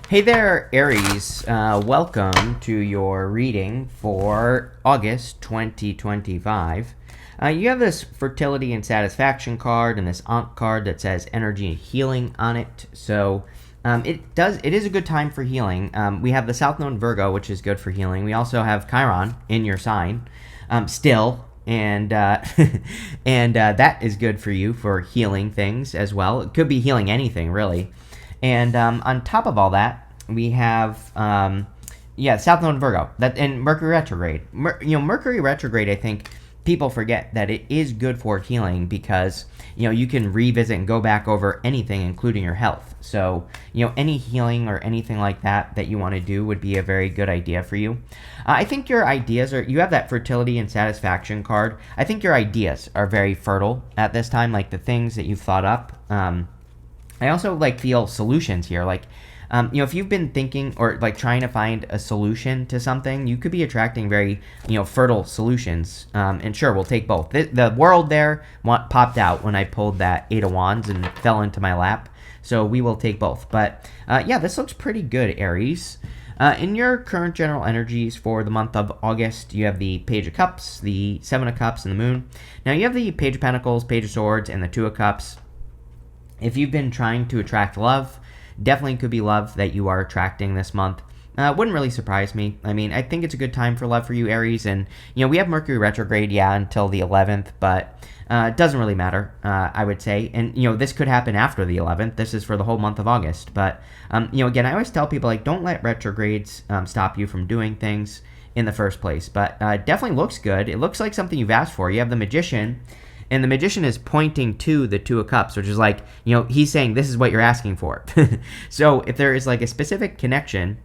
Hey there, Aries. Welcome to your reading for August 2025. You have this fertility and satisfaction card and this Ankh card that says energy and healing on it. So it is a good time for healing. We have the South Node Virgo, which is good for healing. We also have Chiron in your sign, still. And that is good for you for healing things as well. It could be healing anything, really. And on top of all that, we have South Node Virgo and Mercury retrograde. Mercury retrograde, I think people forget that it is good for healing because you can revisit and go back over anything, including your health. So any healing or anything like that you want to do would be a very good idea for you. I think your ideas you have that fertility and satisfaction card. I think your ideas are very fertile at this time, like the things that you've thought up. I also feel solutions here. If you've been thinking or trying to find a solution to something, you could be attracting very, fertile solutions. And sure, we'll take both. The world there popped out when I pulled that Eight of Wands and fell into my lap. So we will take both. But this looks pretty good, Aries. In your current general energies for the month of August, you have the Page of Cups, the Seven of Cups, and the Moon. Now you have the Page of Pentacles, Page of Swords, and the Two of Cups. If you've been trying to attract love, definitely could be love that you are attracting this month. Wouldn't really surprise me. I mean, I think it's a good time for love for you, Aries. And, we have Mercury retrograde, until the 11th, but it doesn't really matter, I would say. And, this could happen after the 11th. This is for the whole month of August. But, again, I always tell people, don't let retrogrades stop you from doing things in the first place. But definitely looks good. It looks like something you've asked for. You have the Magician. And the Magician is pointing to the Two of Cups, which is he's saying this is what you're asking for. So if there is a specific connection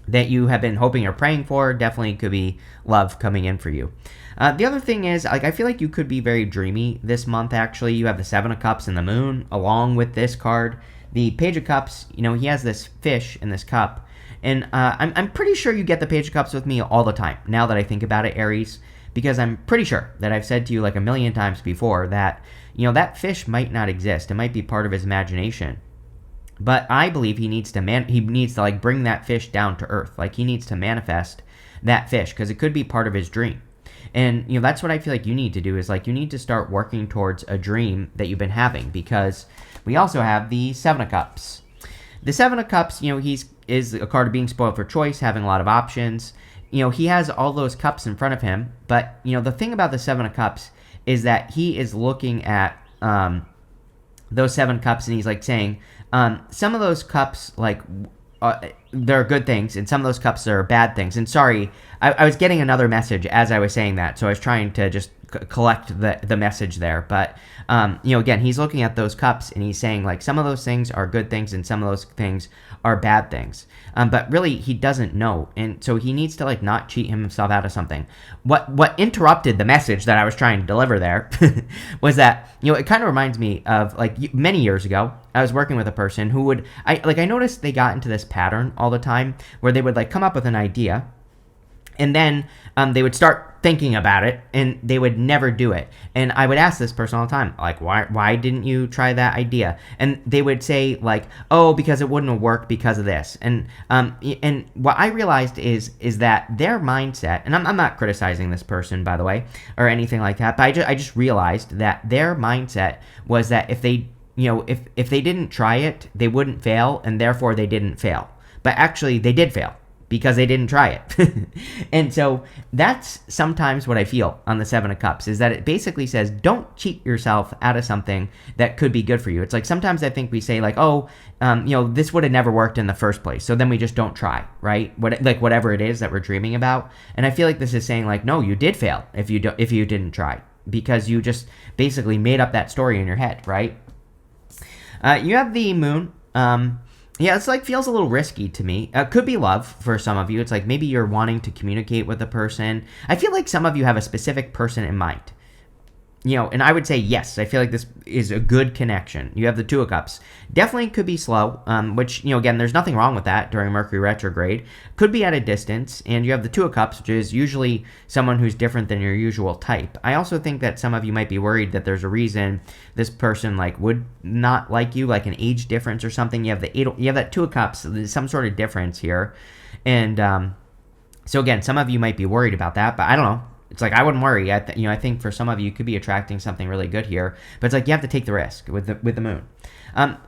that you have been hoping or praying for, definitely could be love coming in for you. The other thing is, I feel like you could be very dreamy this month, actually. You have the Seven of Cups and the Moon along with this card. The Page of Cups, he has this fish in this cup. And I'm pretty sure you get the Page of Cups with me all the time, now that I think about it, Aries. Because I'm pretty sure that I've said to you a million times before that, that fish might not exist. It might be part of his imagination. But I believe he needs to bring that fish down to earth. He needs to manifest that fish because it could be part of his dream. And, that's what I feel like you need to do is you need to start working towards a dream that you've been having because we also have the Seven of Cups. The Seven of Cups, is a card of being spoiled for choice, having a lot of options. He has all those cups in front of him, but, the thing about the Seven of Cups is that he is looking at those seven cups and he's saying, some of those cups, they're good things, and some of those cups are bad things. And sorry, I was getting another message as I was saying that, so I was trying to just collect the message there. But, again, he's looking at those cups and he's saying, some of those things are good things and some of those things are bad things. But really, he doesn't know. And so he needs to, not cheat himself out of something. What interrupted the message that I was trying to deliver there was that, it kind of reminds me of, many years ago, I was working with a person who would, I noticed they got into this pattern all the time where they would, come up with an idea, and then they would start thinking about it, and they would never do it. And I would ask this person all the time, why didn't you try that idea? And they would say, oh, because it wouldn't work because of this. And what I realized is that their mindset, and I'm not criticizing this person, by the way, or anything like that, but I just realized that their mindset was that if they, if they didn't try it, they wouldn't fail, and therefore they didn't fail. But actually, they did fail because they didn't try it. And so that's sometimes what I feel on the Seven of Cups, is that it basically says, don't cheat yourself out of something that could be good for you. It's sometimes I think we say this would have never worked in the first place, so then we just don't try, right? Whatever it is that we're dreaming about. And I feel like this is saying no, you did fail if you didn't try, because you just basically made up that story in your head, right? You have the Moon. It's feels a little risky to me. Could be love for some of you. It's maybe you're wanting to communicate with a person. I feel like some of you have a specific person in mind. and I would say yes. I feel like this is a good connection. You have the Two of Cups. Definitely could be slow, which, again, there's nothing wrong with that during Mercury retrograde. Could be at a distance, and you have the Two of Cups, which is usually someone who's different than your usual type. I also think that some of you might be worried that there's a reason this person, would not like you, like an age difference or something. You have you have that Two of Cups. So there's some sort of difference here. And so, again, some of you might be worried about that, but I don't know. It's I wouldn't worry. I think for some of you, could be attracting something really good here, but it's you have to take the risk with the moon.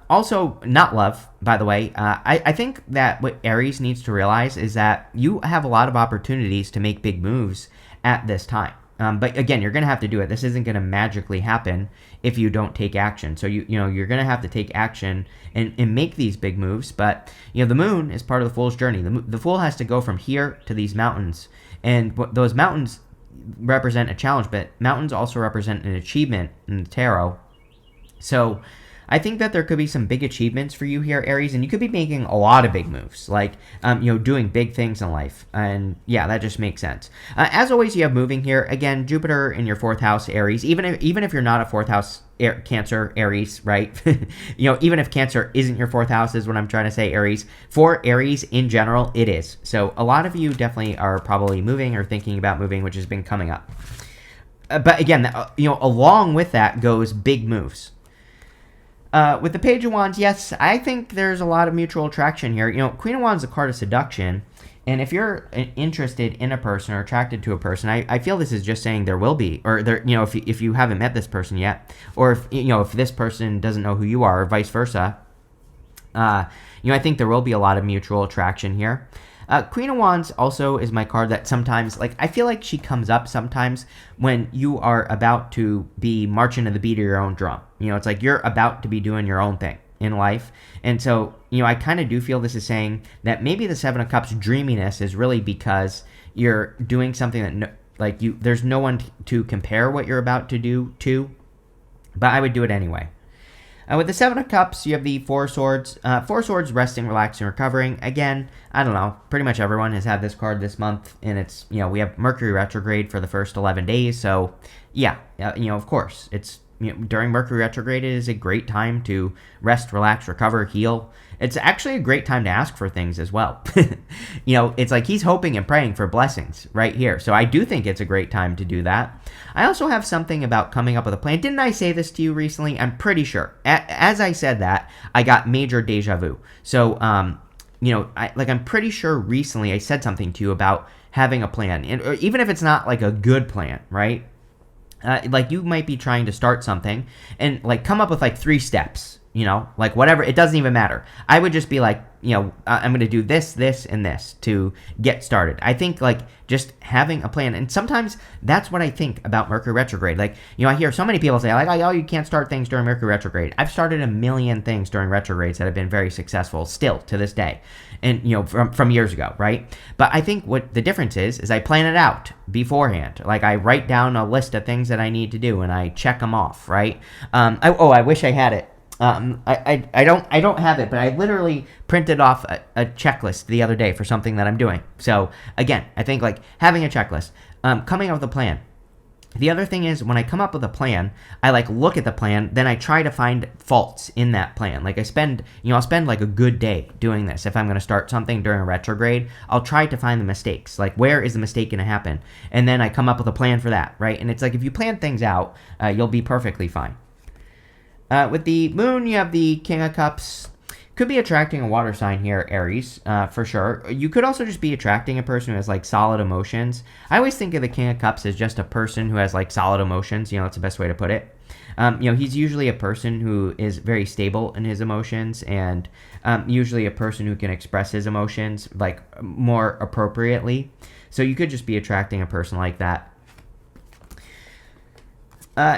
Also, not love, by the way. I think that what Aries needs to realize is that you have a lot of opportunities to make big moves at this time. But again, you're going to have to do it. This isn't going to magically happen if you don't take action. So you're going to have to take action and make these big moves. But the moon is part of the Fool's journey. The Fool has to go from here to these mountains, and those mountains represent a challenge, but mountains also represent an achievement in the tarot. So I think that there could be some big achievements for you here, Aries, and you could be making a lot of big moves, doing big things in life. And yeah, that just makes sense. As always, you have moving here. Again, Jupiter in your 4th house, Aries. Even if you're not a 4th house Cancer, Aries, right? Even if Cancer isn't your 4th house, is what I'm trying to say, Aries. For Aries in general, it is. So a lot of you definitely are probably moving or thinking about moving, which has been coming up. But again, along with that goes big moves. With the Page of Wands, yes, I think there's a lot of mutual attraction here. Queen of Wands is a card of seduction, and if you're interested in a person or attracted to a person, I feel this is just saying there will be, or there, if you haven't met this person yet, or if this person doesn't know who you are, or vice versa, I think there will be a lot of mutual attraction here. Queen of Wands also is my card that sometimes, I feel like she comes up sometimes when you are about to be marching to the beat of your own drum. It's you're about to be doing your own thing in life. And so, I kind of do feel this is saying that maybe the Seven of Cups dreaminess is really because you're doing something that, there's no one to compare what you're about to do to, but I would do it anyway. With the Seven of Cups, you have the Four of Swords. Four of Swords, resting, relaxing, recovering. Again, I don't know. Pretty much everyone has had this card this month, and it's, we have Mercury retrograde for the first 11 days. So, yeah, of course, it's, during Mercury retrograde, it is a great time to rest, relax, recover, heal. It's actually a great time to ask for things as well. It's he's hoping and praying for blessings right here. So I do think it's a great time to do that. I also have something about coming up with a plan. Didn't I say this to you recently? I'm pretty sure. As I said that, I got major deja vu. So, I'm pretty sure recently I said something to you about having a plan. Or even if it's not a good plan, right? You might be trying to start something and come up with 3 steps. Whatever, it doesn't even matter. I would just be I'm going to do this, this, and this to get started. I think just having a plan, and sometimes that's what I think about Mercury retrograde. I hear so many people say oh, you can't start things during Mercury retrograde. I've started a million things during retrogrades that have been very successful still to this day, and from years ago, right? But I think what the difference is I plan it out beforehand. I write down a list of things that I need to do and I check them off, right? I wish I had it. I don't have it, but I literally printed off a checklist the other day for something that I'm doing. So again, I think having a checklist, coming up with a plan. The other thing is when I come up with a plan, I look at the plan, then I try to find faults in that plan. I'll spend a good day doing this. If I'm going to start something during a retrograde, I'll try to find the mistakes. Where is the mistake going to happen? And then I come up with a plan for that, right? And it's if you plan things out, you'll be perfectly fine. With the moon, you have the King of Cups. Could be attracting a water sign here, Aries, for sure. You could also just be attracting a person who has solid emotions. I always think of the King of Cups as just a person who has solid emotions. That's the best way to put it. He's usually a person who is very stable in his emotions, and usually a person who can express his emotions more appropriately. So you could just be attracting a person like that.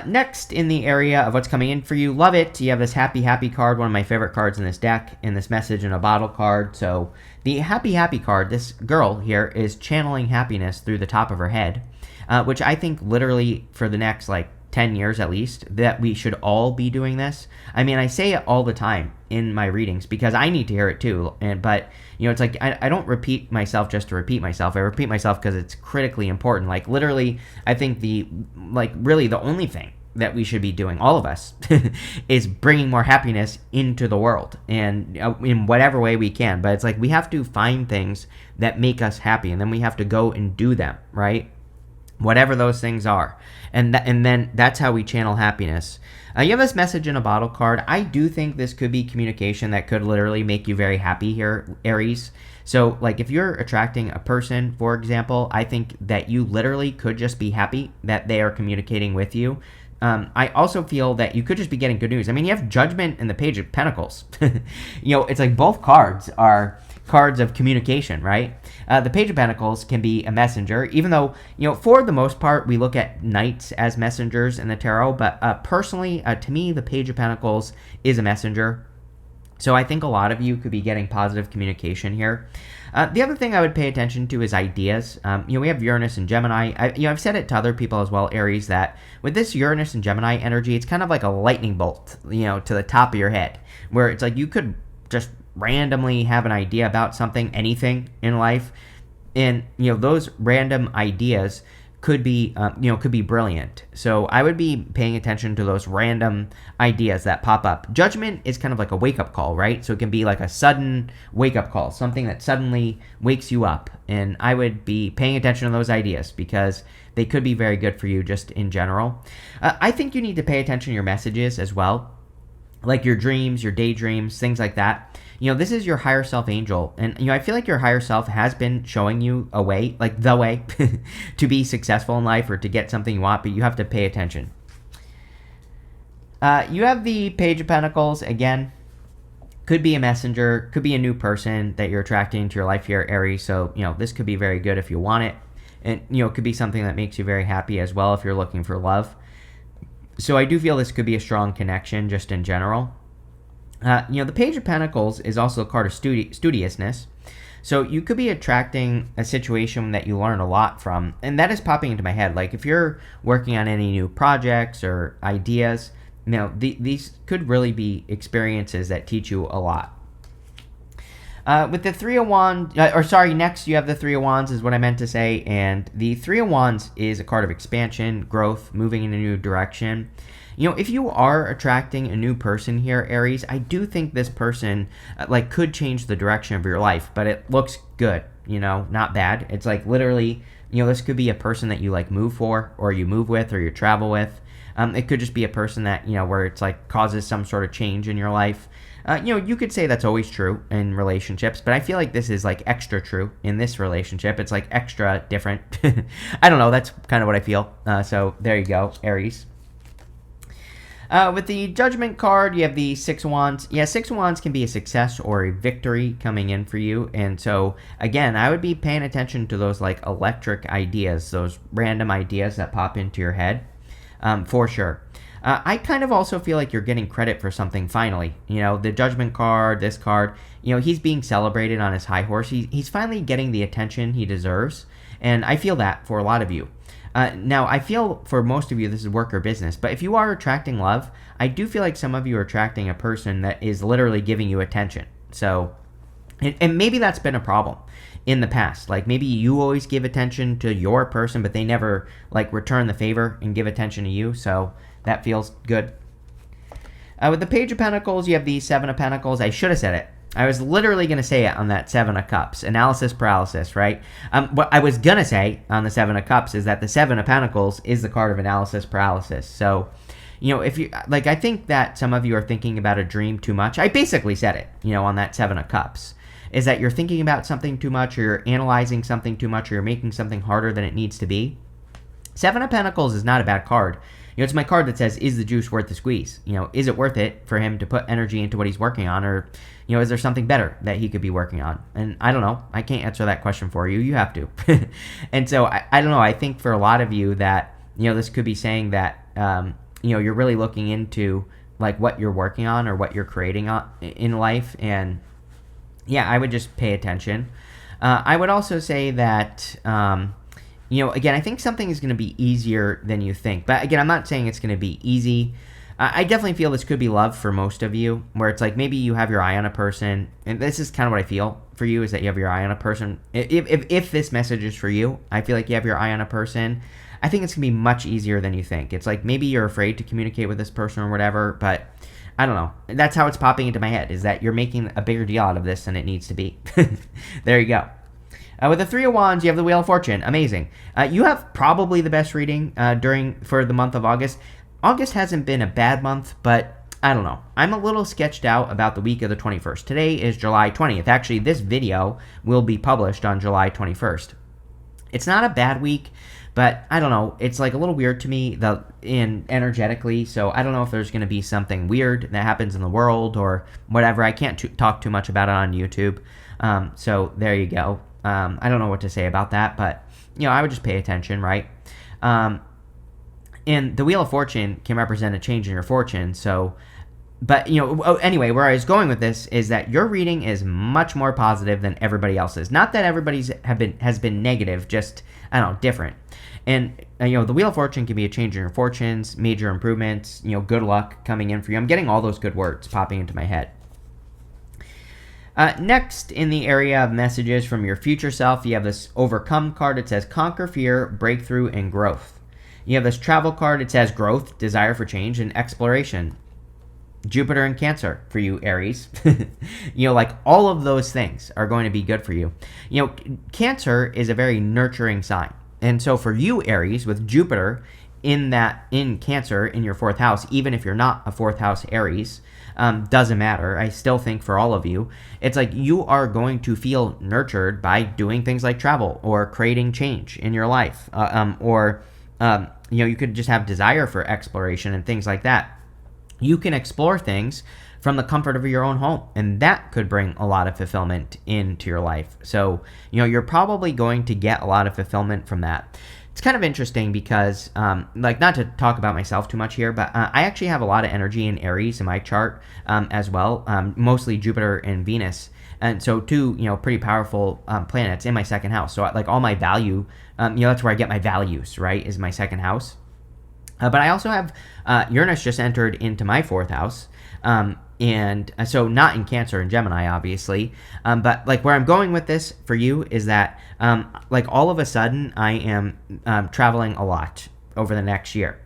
Next, in the area of what's coming in for you, love it. You have this happy, happy card, one of my favorite cards in this deck, and this message in a bottle card. So the happy, happy card, this girl here is channeling happiness through the top of her head, which I think literally for the next 10 years at least, that we should all be doing this. I mean, I say it all the time in my readings because I need to hear it too. But it's I don't repeat myself just to repeat myself. I repeat myself because it's critically important. Literally, I think really the only thing that we should be doing, all of us, is bringing more happiness into the world, and in whatever way we can. But it's like we have to find things that make us happy, and then we have to go and do them, right? Whatever those things are. And then that's how we channel happiness. You have this message in a bottle card. I do think this could be communication that could literally make you very happy here, Aries. So, like, if you're attracting a person, for example, I think that you literally could just be happy that they are communicating with you. I also feel that you could just be getting good news. I mean, you have Judgment and the Page of Pentacles. It's like both cards are cards of communication, right? The Page of Pentacles can be a messenger, even though, for the most part, we look at knights as messengers in the tarot. But personally, to me, the Page of Pentacles is a messenger. So I think a lot of you could be getting positive communication here. The other thing I would pay attention to is ideas. We have Uranus and Gemini. I've said it to other people as well, Aries, that with this Uranus and Gemini energy, it's kind of like a lightning bolt, to the top of your head, where it's like you could just randomly have an idea about something, anything in life, and those random ideas could be brilliant. So I would be paying attention to those random ideas that pop up. Judgment is kind of like a wake-up call, right? So it can be like a sudden wake-up call, something that suddenly wakes you up. And I would be paying attention to those ideas because they could be very good for you just in general. I think you need to pay attention to your messages as well, like your dreams, your daydreams, things like that. This is your higher self angel. And, I feel like your higher self has been showing you a way, like the way, to be successful in life or to get something you want, but you have to pay attention. You have the Page of Pentacles. Again, could be a messenger, could be a new person that you're attracting into your life here, Aries. So, this could be very good if you want it. And, it could be something that makes you very happy as well if you're looking for love. So I do feel this could be a strong connection just in general. The Page of Pentacles is also a card of studiousness. So you could be attracting a situation that you learn a lot from. And that is popping into my head. Like if you're working on any new projects or ideas, these could really be experiences that teach you a lot. With the Three of Wands, next you have the Three of Wands is what I meant to say. And the Three of Wands is a card of expansion, growth, moving in a new direction. If you are attracting a new person here, Aries, I do think this person could change the direction of your life, but it looks good, not bad. It's like literally, this could be a person that you move for, or you move with, or you travel with. It could just be a person that, where it's causes some sort of change in your life. You could say that's always true in relationships, but I feel like this is extra true in this relationship. It's extra different. I don't know. That's kind of what I feel. So there you go, Aries. With the Judgment card, you have the Six of Wands. Yeah, Six of Wands can be a success or a victory coming in for you. And so, again, I would be paying attention to those electric ideas, those random ideas that pop into your head, for sure. I kind of also feel like you're getting credit for something finally. The Judgment card, this card, he's being celebrated on his high horse. He's finally getting the attention he deserves. And I feel that for a lot of you. Now, I feel for most of you this is work or business, but if you are attracting love, I do feel like some of you are attracting a person that is literally giving you attention. So, and maybe that's been a problem in the past. Maybe you always give attention to your person, but they never return the favor and give attention to you. So that feels good. With the Page of Pentacles, you have the Seven of Pentacles. I should have said it. I was literally going to say it on that Seven of Cups. Analysis paralysis, right? What I was going to say on the Seven of Cups is that the Seven of Pentacles is the card of analysis paralysis. So, if you, I think that some of you are thinking about a dream too much. I basically said it, on that Seven of Cups. Is that you're thinking about something too much, or you're analyzing something too much, or you're making something harder than it needs to be. Seven of Pentacles is not a bad card. It's my card that says, is the juice worth the squeeze? Is it worth it for him to put energy into what he's working on? Or, is there something better that he could be working on? And I don't know. I can't answer that question for you. You have to. And so, I don't know. I think for a lot of you that, this could be saying that, you're really looking into, what you're working on or what you're creating in life. And, yeah, I would just pay attention. I would also say that... again, I think something is going to be easier than you think. But again, I'm not saying it's going to be easy. I definitely feel this could be love for most of you, where it's maybe you have your eye on a person. And this is kind of what I feel for you, is that you have your eye on a person. If this message is for you, I feel like you have your eye on a person. I think it's going to be much easier than you think. It's like maybe you're afraid to communicate with this person or whatever, but I don't know. That's how it's popping into my head, is that you're making a bigger deal out of this than it needs to be. There you go. With the Three of Wands, you have the Wheel of Fortune. Amazing. You have probably the best reading for the month of August. August hasn't been a bad month, but I don't know. I'm a little sketched out about the week of the 21st. Today is July 20th. Actually, this video will be published on July 21st. It's not a bad week, but I don't know. It's like a little weird to me energetically, so I don't know if there's going to be something weird that happens in the world or whatever. I can't talk too much about it on YouTube, so there you go. I don't know what to say about that, but I would just pay attention, right? And the Wheel of Fortune can represent a change in your fortune, so... But, anyway, where I was going with this is that your reading is much more positive than everybody else's. Not that everybody's has been negative, just, I don't know, different. And, the Wheel of Fortune can be a change in your fortunes, major improvements, good luck coming in for you. I'm getting all those good words popping into my head. Next, in the area of messages from your future self, you have this Overcome card. It says Conquer Fear, Breakthrough, and Growth. You have this Travel card. It says Growth, Desire for Change, and Exploration. Jupiter and Cancer for you, Aries. Like all of those things are going to be good for you. Cancer is a very nurturing sign. And so for you, Aries, with Jupiter in Cancer in your 4th house, even if you're not a 4th house Aries, doesn't matter. I still think for all of you, it's like you are going to feel nurtured by doing things like travel or creating change in your life. You could just have desire for exploration and things like that. You can explore things from the comfort of your own home, and that could bring a lot of fulfillment into your life. So, you're probably going to get a lot of fulfillment from that. It's kind of interesting because, not to talk about myself too much here, but I actually have a lot of energy in Aries in my chart as well, mostly Jupiter and Venus. And so two, pretty powerful planets in my 2nd house. So all my value, that's where I get my values, right, is my 2nd house. But I also have Uranus just entered into my 4th house, and so not in Cancer and Gemini, obviously. But where I'm going with this for you is that all of a sudden I am traveling a lot over the next year,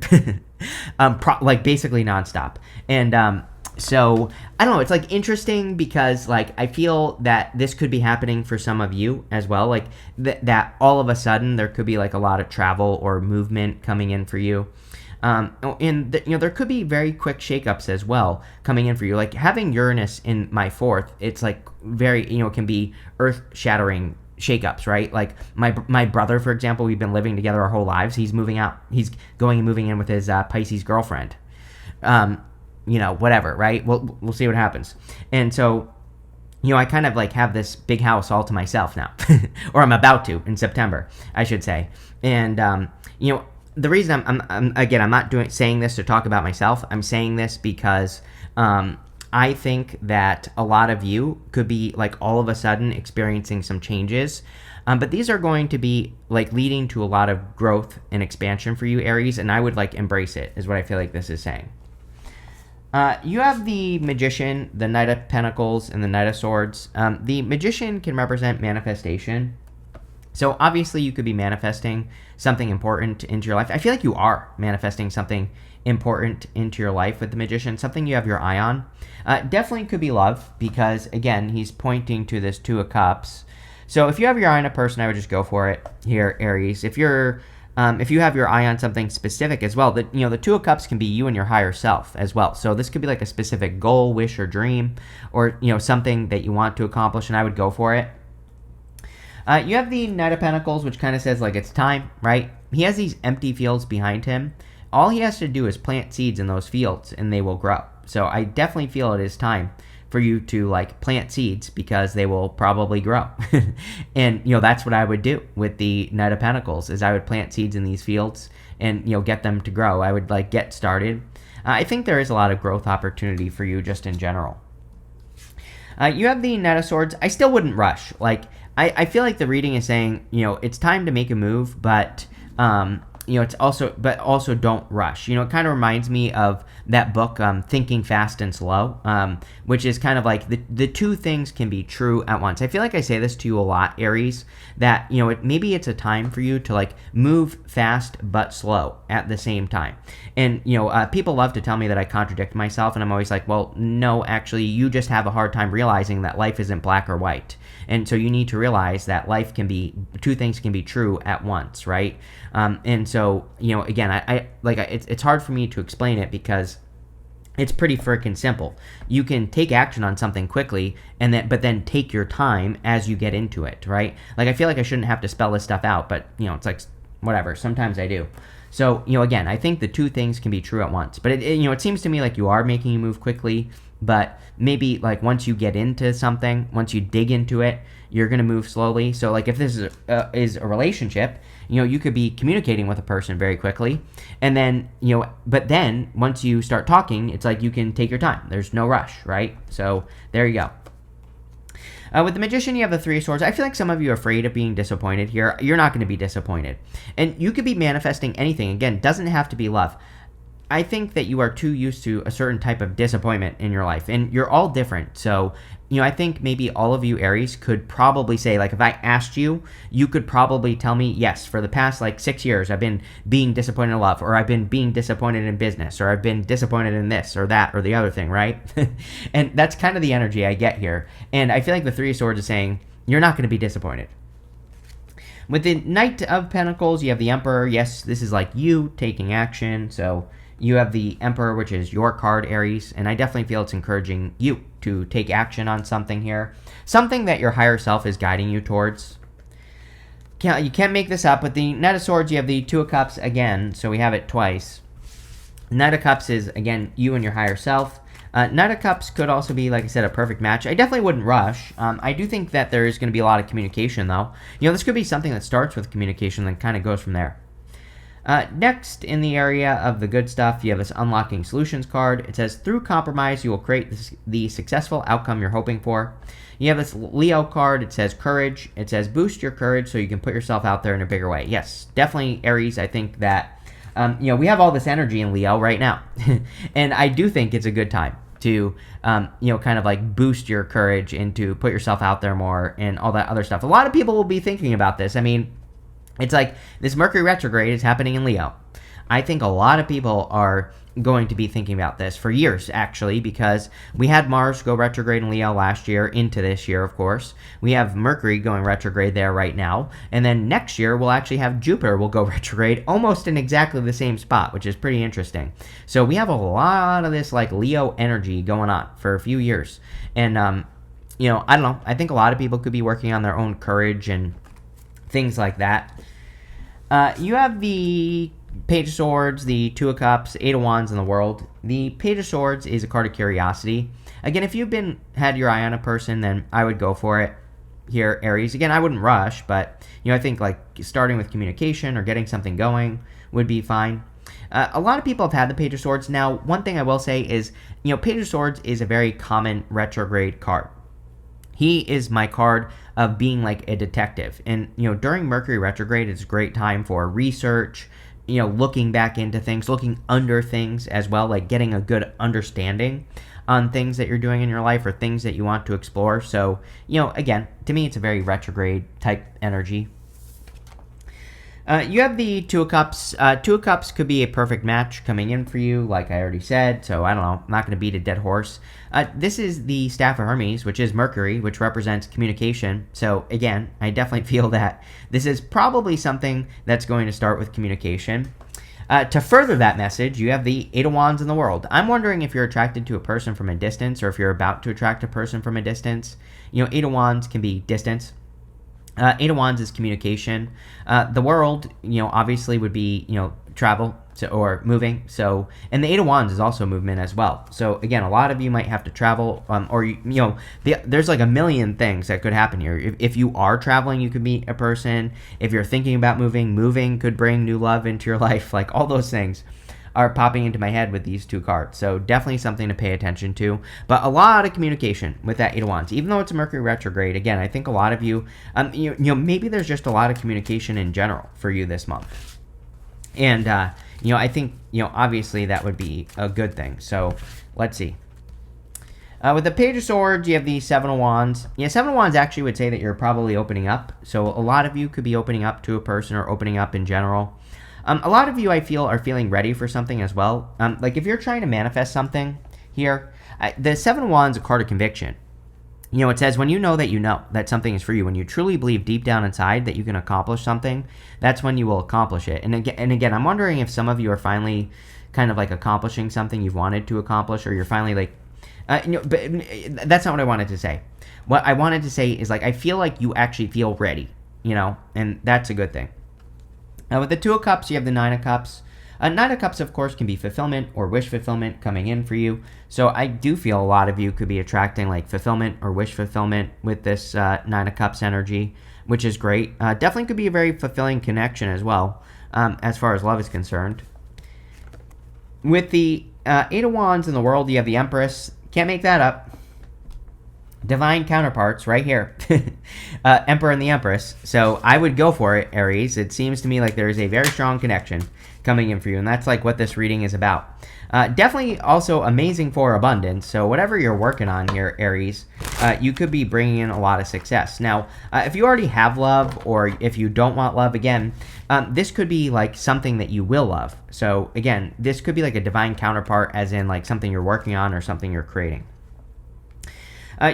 basically nonstop. And so I don't know. It's interesting because I feel that this could be happening for some of you as well. That all of a sudden there could be a lot of travel or movement coming in for you. And there could be very quick shakeups as well coming in for you. Having Uranus in my 4th, it's very, it can be earth-shattering shakeups, right? My brother, for example, we've been living together our whole lives. He's moving out. He's going and moving in with his Pisces girlfriend. Whatever, right? We'll see what happens. And so, I kind of have this big house all to myself now, or I'm about to in September, I should say. And the reason I'm not saying this to talk about myself. I'm saying this because I think that a lot of you could be all of a sudden experiencing some changes, but these are going to be leading to a lot of growth and expansion for you, Aries, and I would embrace it. Is what I feel like this is saying. You have the Magician, the Knight of Pentacles, and the Knight of Swords. The Magician can represent manifestation. So obviously you could be manifesting something important into your life. I feel like you are manifesting something important into your life with the Magician, something you have your eye on. Definitely could be love because, again, he's pointing to this 2 of Cups. So if you have your eye on a person, I would just go for it here, Aries. If you have your eye on something specific as well, the 2 of Cups can be you and your higher self as well. So this could be a specific goal, wish, or dream, or something that you want to accomplish, and I would go for it. You have the Knight of Pentacles, which kind of says it's time, right? He has these empty fields behind him. All he has to do is plant seeds in those fields, and they will grow. So I definitely feel it is time for you to plant seeds because they will probably grow. And that's what I would do with the Knight of Pentacles is I would plant seeds in these fields and get them to grow. I would get started. I think there is a lot of growth opportunity for you just in general. You have the Knight of Swords. I still wouldn't rush. I feel like the reading is saying, it's time to make a move, but it's also, but also don't rush. It kind of reminds me of that book, Thinking Fast and Slow, which is kind of like the two things can be true at once. I feel like I say this to you a lot, Aries, that, maybe it's a time for you to like move fast but slow at the same time. And, people love to tell me that I contradict myself, and I'm always like, well, no, actually, you just have a hard time realizing that life isn't black or white. And so you need to realize that life can be, two things can be true at once, right? And so, again, it's hard for me to explain it because it's pretty freaking simple. You can take action on something quickly, but then take your time as you get into it, right? Like, I feel like I shouldn't have to spell this stuff out, but, it's like, whatever. Sometimes I do. So, again, I think the two things can be true at once. But, it seems to me like you are making a move quickly, but maybe, like, once you get into something, once you dig into it, you're going to move slowly. So, like, if this is a relationship, you could be communicating with a person very quickly. And then, but then once you start talking, it's like you can take your time. There's no rush, right? So, there you go. With the Magician, you have the Three of Swords. I feel like some of you are afraid of being disappointed here. You're not going to be disappointed. And you could be manifesting anything. Again, doesn't have to be love. I think that you are too used to a certain type of disappointment in your life, and you're all different. So, I think maybe all of you Aries could probably say, like, if I asked you, you could probably tell me, yes, for the past, like, 6 years, I've been being disappointed in love, or I've been being disappointed in business, or I've been disappointed in this, or that, or the other thing, right? And that's kind of the energy I get here. And I feel like the Three of Swords is saying, you're not going to be disappointed. With the Knight of Pentacles, you have the Emperor. Yes, this is like you taking action, so you have the Emperor, which is your card, Aries, and I definitely feel it's encouraging you to take action on something here. Something that your higher self is guiding you towards. You can't make this up. With the Knight of Swords, you have the Two of Cups again, so we have it twice. Knight of Cups is, again, you and your higher self. Knight of Cups could also be, like I said, a perfect match. I definitely wouldn't rush. I do think that there is going to be a lot of communication, though. This could be something that starts with communication and kind of goes from there. Next, in the area of the good stuff, you have this Unlocking Solutions card. It says, through compromise, you will create the successful outcome you're hoping for. You have this Leo card. It says courage. It says boost your courage so you can put yourself out there in a bigger way. Yes, definitely, Aries. I think that, we have all this energy in Leo right now. And I do think it's a good time to, kind of like boost your courage and to put yourself out there more and all that other stuff. A lot of people will be thinking about this. I mean, it's like this Mercury retrograde is happening in Leo. I think a lot of people are going to be thinking about this for years, actually, because we had Mars go retrograde in Leo last year into this year, of course. We have Mercury going retrograde there right now. And then next year, we'll actually have Jupiter will go retrograde almost in exactly the same spot, which is pretty interesting. So we have a lot of this like Leo energy going on for a few years. And, I don't know. I think a lot of people could be working on their own courage and things like that. You have the Page of Swords, the Two of Cups, Eight of Wands in the World. The Page of Swords is a card of curiosity. Again, if you've had your eye on a person, then I would go for it here, Aries. Again, I wouldn't rush, but, I think like starting with communication or getting something going would be fine. A lot of people have had the Page of Swords. Now, one thing I will say is, Page of Swords is a very common retrograde card. He is my card of being like a detective. And, during Mercury retrograde, it's a great time for research, looking back into things, looking under things as well, like getting a good understanding on things that you're doing in your life or things that you want to explore. So, again, to me, it's a very retrograde type energy. You have the Two of Cups. Two of Cups could be a perfect match coming in for you, like I already said. So, I don't know. I'm not going to beat a dead horse. This is the Staff of Hermes, which is Mercury, which represents communication. So, again, I definitely feel that this is probably something that's going to start with communication. To further that message, you have the Eight of Wands in the World. I'm wondering if you're attracted to a person from a distance or if you're about to attract a person from a distance. Eight of Wands can be distance. Eight of Wands is communication. The World, obviously would be, travel or moving. So, and the Eight of Wands is also movement as well. So again, a lot of you might have to travel, or there's like a million things that could happen here. If you are traveling, you could meet a person. If you're thinking about moving could bring new love into your life. Like all those things are popping into my head with these two cards. So definitely something to pay attention to. But a lot of communication with that Eight of Wands. Even though it's a Mercury retrograde, again, I think a lot of you, maybe there's just a lot of communication in general for you this month. And, I think, obviously that would be a good thing. So let's see. With the Page of Swords, you have the Seven of Wands. Yeah, Seven of Wands actually would say that you're probably opening up. So a lot of you could be opening up to a person or opening up in general. A lot of you, I feel, are feeling ready for something as well. Like if you're trying to manifest something here, the Seven of Wands is a card of conviction. It says when you know that something is for you, when you truly believe deep down inside that you can accomplish something, that's when you will accomplish it. And again, I'm wondering if some of you are finally kind of like accomplishing something you've wanted to accomplish, or you're finally like, but that's not what I wanted to say. What I wanted to say is like, I feel like you actually feel ready, and that's a good thing. Now with the Two of Cups, you have the Nine of Cups. Nine of Cups, of course, can be fulfillment or wish fulfillment coming in for you. So I do feel a lot of you could be attracting like fulfillment or wish fulfillment with this Nine of Cups energy, which is great. Definitely could be a very fulfilling connection as well, as far as love is concerned. With the Eight of Wands in the world, you have the Empress. Can't make that up. Divine counterparts right here. Emperor and the Empress. So I would go for it, Aries. It seems to me like there is a very strong connection coming in for you, and that's like what this reading is about. Definitely also amazing for abundance. So whatever you're working on here, Aries, you could be bringing in a lot of success. Now, if you already have love, or if you don't want love, again, this could be like something that you will love. So again, this could be like a divine counterpart, as in like something you're working on or something you're creating.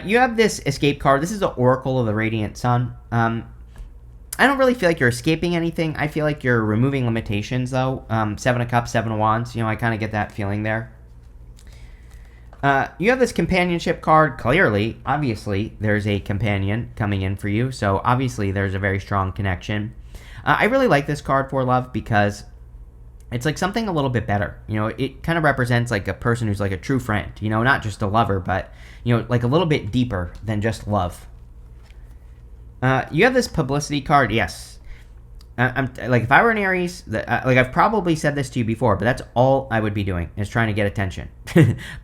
You have this escape card. This is the Oracle of the Radiant Sun. I don't really feel like you're escaping anything. I feel like you're removing limitations, though. Seven of Cups, Seven of Wands. I kind of get that feeling there. You have this companionship card. Clearly, obviously, there's a companion coming in for you. So, obviously, there's a very strong connection. I really like this card for love because it's like something a little bit better. It kind of represents like a person who's like a true friend. Not just a lover, but, like a little bit deeper than just love. You have this publicity card. Yes. I'm like, if I were an Aries, like I've probably said this to you before, but that's all I would be doing, is trying to get attention.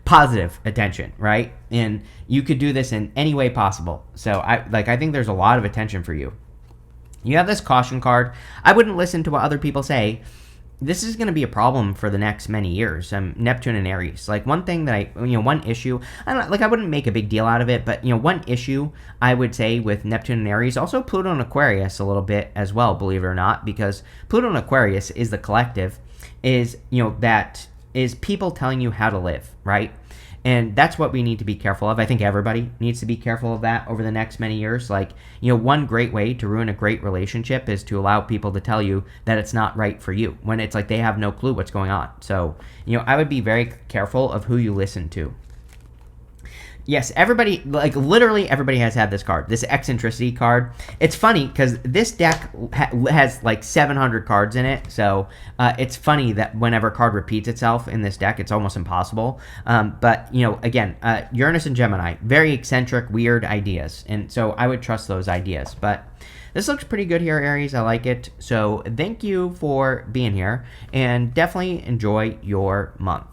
Positive attention, right? And you could do this in any way possible. So I think there's a lot of attention for you. You have this caution card. I wouldn't listen to what other people say. This is going to be a problem for the next many years. Neptune and Aries. Like one thing that one issue, I wouldn't make a big deal out of it, but one issue I would say with Neptune and Aries, also Pluto and Aquarius a little bit as well, believe it or not, because Pluto and Aquarius is the collective, is, that is people telling you how to live, right? And that's what we need to be careful of. I think everybody needs to be careful of that over the next many years. Like, one great way to ruin a great relationship is to allow people to tell you that it's not right for you, when it's like they have no clue what's going on. So, I would be very careful of who you listen to. Yes, everybody, like literally everybody has had this card, this eccentricity card. It's funny because this deck has like 700 cards in it. So it's funny that whenever a card repeats itself in this deck, it's almost impossible. But, again, Uranus and Gemini, very eccentric, weird ideas. And so I would trust those ideas. But this looks pretty good here, Aries. I like it. So thank you for being here, and definitely enjoy your month.